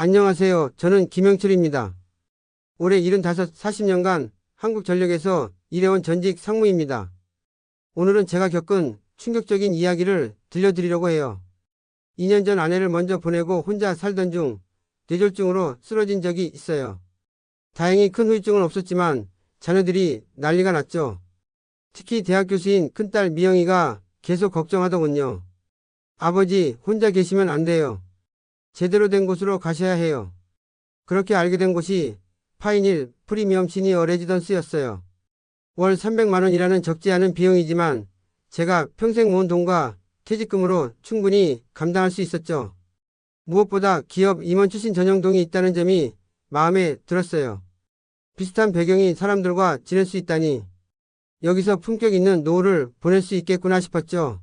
안녕하세요. 저는 김영철입니다. 올해 75, 40년간 한국전력에서 일해온 전직 상무입니다. 오늘은 제가 겪은 충격적인 이야기를 들려드리려고 해요. 2년 전 아내를 먼저 보내고 혼자 살던 중 뇌졸중으로 쓰러진 적이 있어요. 다행히 큰 후유증은 없었지만 자녀들이 난리가 났죠. 특히 대학 교수인 큰딸 미영이가 계속 걱정하더군요. 아버지 혼자 계시면 안 돼요. 제대로 된 곳으로 가셔야 해요. 그렇게 알게 된 곳이 파인힐 프리미엄 시니어 레지던스였어요. 월 300만 원이라는 적지 않은 비용이지만 제가 평생 모은 돈과 퇴직금으로 충분히 감당할 수 있었죠. 무엇보다 기업 임원 출신 전용동이 있다는 점이 마음에 들었어요. 비슷한 배경인 사람들과 지낼 수 있다니 여기서 품격 있는 노후를 보낼 수 있겠구나 싶었죠.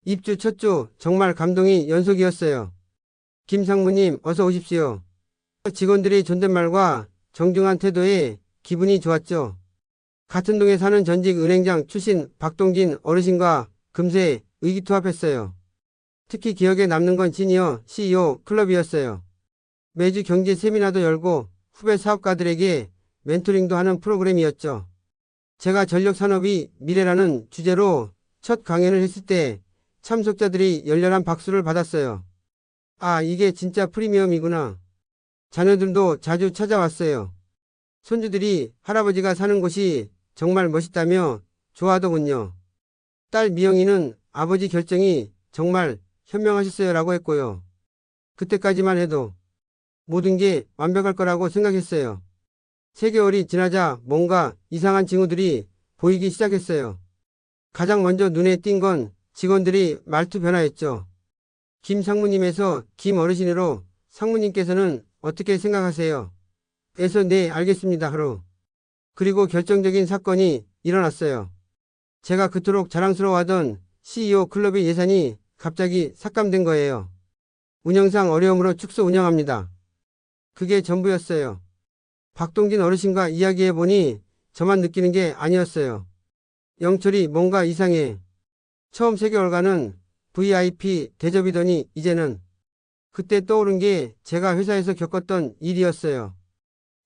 입주 첫 주 정말 감동이 연속이었어요. 김 상무님 어서 오십시오. 직원들의 존댓말과 정중한 태도에 기분이 좋았죠. 같은 동에 사는 전직 은행장 출신 박동진 어르신과 금세 의기투합했어요. 특히 기억에 남는 건 시니어 CEO 클럽이었어요. 매주 경제 세미나도 열고 후배 사업가들에게 멘토링도 하는 프로그램이었죠. 제가 전력산업이 미래라는 주제로 첫 강연을 했을 때 참석자들이 열렬한 박수를 받았어요. 아, 이게 진짜 프리미엄이구나. 자녀들도 자주 찾아왔어요. 손주들이 할아버지가 사는 곳이 정말 멋있다며 좋아하더군요. 딸 미영이는 아버지 결정이 정말 현명하셨어요 라고 했고요. 그때까지만 해도 모든 게 완벽할 거라고 생각했어요. 3개월이 지나자 뭔가 이상한 징후들이 보이기 시작했어요. 가장 먼저 눈에 띈 건 직원들이 말투 변화였죠. 김 상무님에서 김 어르신으로 상무님께서는 어떻게 생각하세요? 에서 네 알겠습니다 하루. 그리고 결정적인 사건이 일어났어요. 제가 그토록 자랑스러워하던 CEO 클럽의 예산이 갑자기 삭감된 거예요. 운영상 어려움으로 축소 운영합니다. 그게 전부였어요. 박동진 어르신과 이야기해보니 저만 느끼는 게 아니었어요. 영철이 뭔가 이상해. 처음 3개월간은 VIP 대접이더니 이제는 그때 떠오른 게 제가 회사에서 겪었던 일이었어요.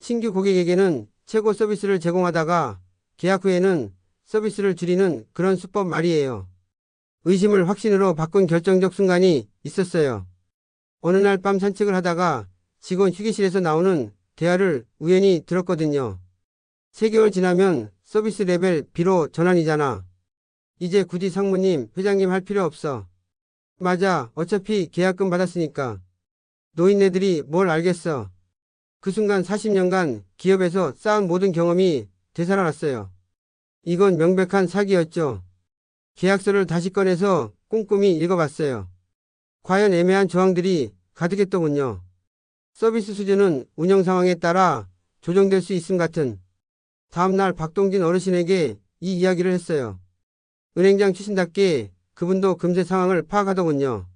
신규 고객에게는 최고 서비스를 제공하다가 계약 후에는 서비스를 줄이는 그런 수법 말이에요. 의심을 확신으로 바꾼 결정적 순간이 있었어요. 어느 날 밤 산책을 하다가 직원 휴게실에서 나오는 대화를 우연히 들었거든요. 3개월 지나면 서비스 레벨 B로 전환이잖아. 이제 굳이 상무님, 회장님 할 필요 없어. 맞아. 어차피 계약금 받았으니까. 노인네들이 뭘 알겠어. 그 순간 40년간 기업에서 쌓은 모든 경험이 되살아났어요. 이건 명백한 사기였죠. 계약서를 다시 꺼내서 꼼꼼히 읽어봤어요. 과연 애매한 조항들이 가득했더군요. 서비스 수준은 운영 상황에 따라 조정될 수 있음 같은. 다음날 박동진 어르신에게 이 이야기를 했어요. 은행장 출신답게 그분도 금세 상황을 파악하더군요.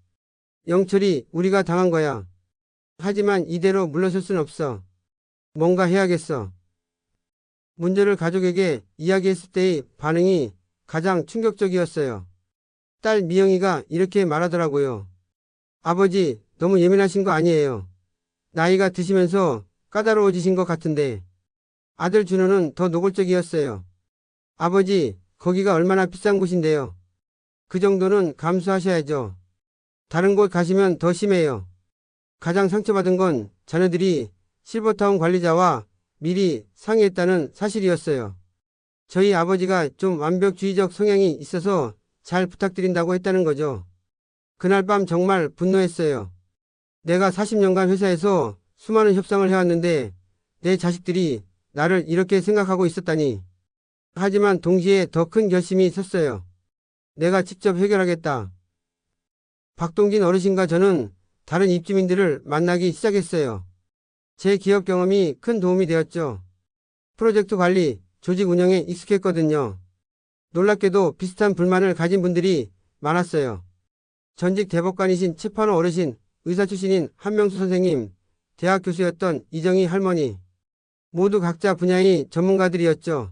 영철이 우리가 당한 거야. 하지만 이대로 물러설 순 없어. 뭔가 해야겠어. 문제를 가족에게 이야기했을 때의 반응이 가장 충격적이었어요. 딸 미영이가 이렇게 말하더라고요. 아버지, 너무 예민하신 거 아니에요. 나이가 드시면서 까다로워지신 것 같은데. 아들 준호는 더 노골적이었어요. 아버지, 거기가 얼마나 비싼 곳인데요. 그 정도는 감수하셔야죠. 다른 곳 가시면 더 심해요. 가장 상처받은 건 자녀들이 실버타운 관리자와 미리 상의했다는 사실이었어요. 저희 아버지가 좀 완벽주의적 성향이 있어서 잘 부탁드린다고 했다는 거죠. 그날 밤 정말 분노했어요. 내가 40년간 회사에서 수많은 협상을 해왔는데 내 자식들이 나를 이렇게 생각하고 있었다니. 하지만 동시에 더 큰 결심이 섰어요. 내가 직접 해결하겠다. 박동진 어르신과 저는 다른 입주민들을 만나기 시작했어요. 제 기업 경험이 큰 도움이 되었죠. 프로젝트 관리, 조직 운영에 익숙했거든요. 놀랍게도 비슷한 불만을 가진 분들이 많았어요. 전직 대법관이신 최판호 어르신, 의사 출신인 한명수 선생님, 대학 교수였던 이정희 할머니. 모두 각자 분야의 전문가들이었죠.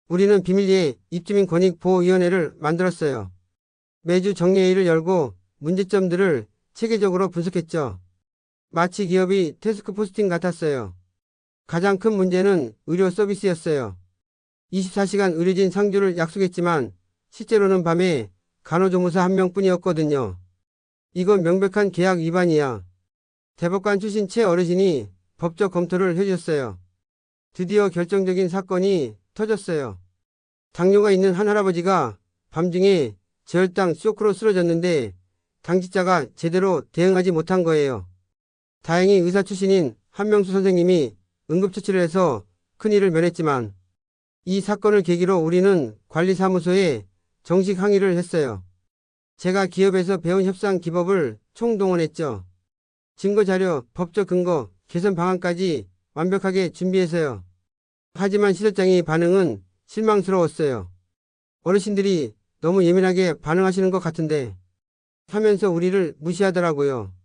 우리는 비밀리에 입주민 권익보호위원회를 만들었어요. 매주 정례회의를 열고 문제점들을 체계적으로 분석했죠. 마치 기업이 태스크포스팅 같았어요. 가장 큰 문제는 의료 서비스였어요. 24시간 의료진 상주를 약속했지만 실제로는 밤에 간호조무사 한 명뿐이었거든요. 이건 명백한 계약 위반이야. 대법관 출신 최 어르신이 법적 검토를 해주셨어요. 드디어 결정적인 사건이 터졌어요. 당뇨가 있는 한 할아버지가 밤중에 저혈당 쇼크로 쓰러졌는데 당직자가 제대로 대응하지 못한 거예요. 다행히 의사 출신인 한명수 선생님이 응급처치를 해서 큰일을 면했지만 이 사건을 계기로 우리는 관리사무소에 정식 항의를 했어요. 제가 기업에서 배운 협상 기법을 총동원했죠. 증거자료, 법적 근거, 개선 방안까지 완벽하게 준비해서요. 하지만 시설장의 반응은 실망스러웠어요. 어르신들이 너무 예민하게 반응하시는 것 같은데 하면서 우리를 무시하더라고요.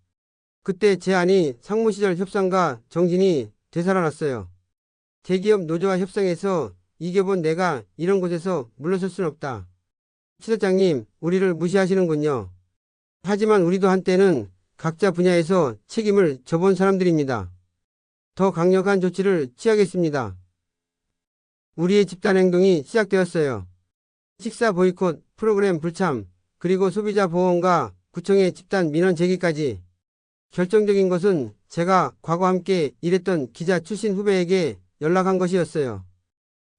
그때 제 안이 상무시절 협상과 정진이 되살아났어요. 대기업 노조와 협상에서 이겨본 내가 이런 곳에서 물러설 순 없다. 시설장님, 우리를 무시하시는군요. 하지만 우리도 한때는 각자 분야에서 책임을 져본 사람들입니다. 더 강력한 조치를 취하겠습니다. 우리의 집단 행동이 시작되었어요. 식사 보이콧, 프로그램 불참, 그리고 소비자 보호원과 구청의 집단 민원 제기까지. 결정적인 것은 제가 과거 함께 일했던 기자 출신 후배에게 연락한 것이었어요.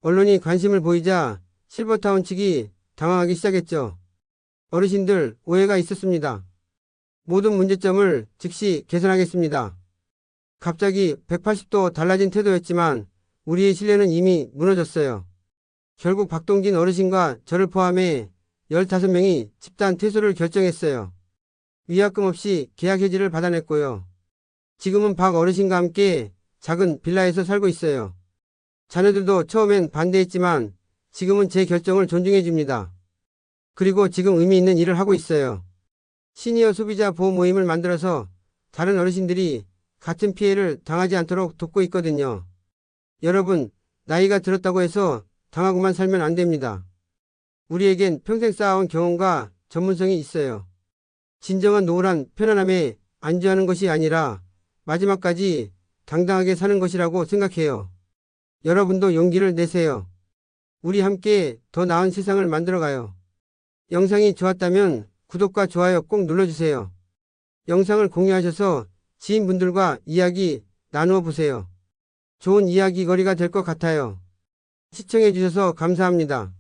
언론이 관심을 보이자 실버타운 측이 당황하기 시작했죠. 어르신들 오해가 있었습니다. 모든 문제점을 즉시 개선하겠습니다. 갑자기 180도 달라진 태도였지만 우리의 신뢰는 이미 무너졌어요. 결국 박동진 어르신과 저를 포함해 15명이 집단 퇴소를 결정했어요. 위약금 없이 계약 해지를 받아냈고요. 지금은 박 어르신과 함께 작은 빌라에서 살고 있어요. 자녀들도 처음엔 반대했지만 지금은 제 결정을 존중해 줍니다. 그리고 지금 의미 있는 일을 하고 있어요. 시니어 소비자 보호 모임을 만들어서 다른 어르신들이 같은 피해를 당하지 않도록 돕고 있거든요. 여러분, 나이가 들었다고 해서 당하고만 살면 안 됩니다. 우리에겐 평생 쌓아온 경험과 전문성이 있어요. 진정한 노후란 편안함에 안주하는 것이 아니라 마지막까지 당당하게 사는 것이라고 생각해요. 여러분도 용기를 내세요. 우리 함께 더 나은 세상을 만들어가요. 영상이 좋았다면 구독과 좋아요 꼭 눌러주세요. 영상을 공유하셔서 지인분들과 이야기 나누어 보세요. 좋은 이야기거리가 될 것 같아요. 시청해주셔서 감사합니다.